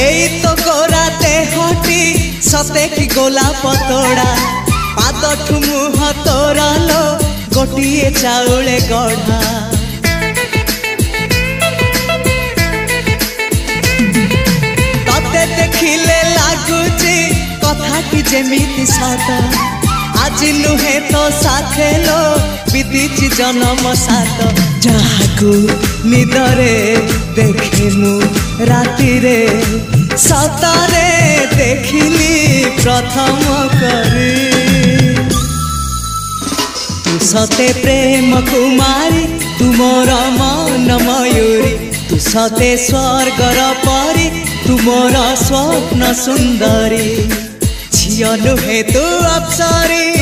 एई तो गोरा देहटी सते कि गोलाप तोड़ा पाद मुह तोरा लो गोटिए चाउले गढ़ा तते देखिले लागुची कथाटी जेमिति सत आज नुहे तो साथे लो विदिची जन्म सात जहाकू निदरे देखे मु राति रे सतरे देखिली प्रथम करी तू सते प्रेम कुमारी तुमर मन मयूरी तू सते स्वर्गर परी तुमर स्वप्न सुंदरी झियो नुहे तू अप्सरी।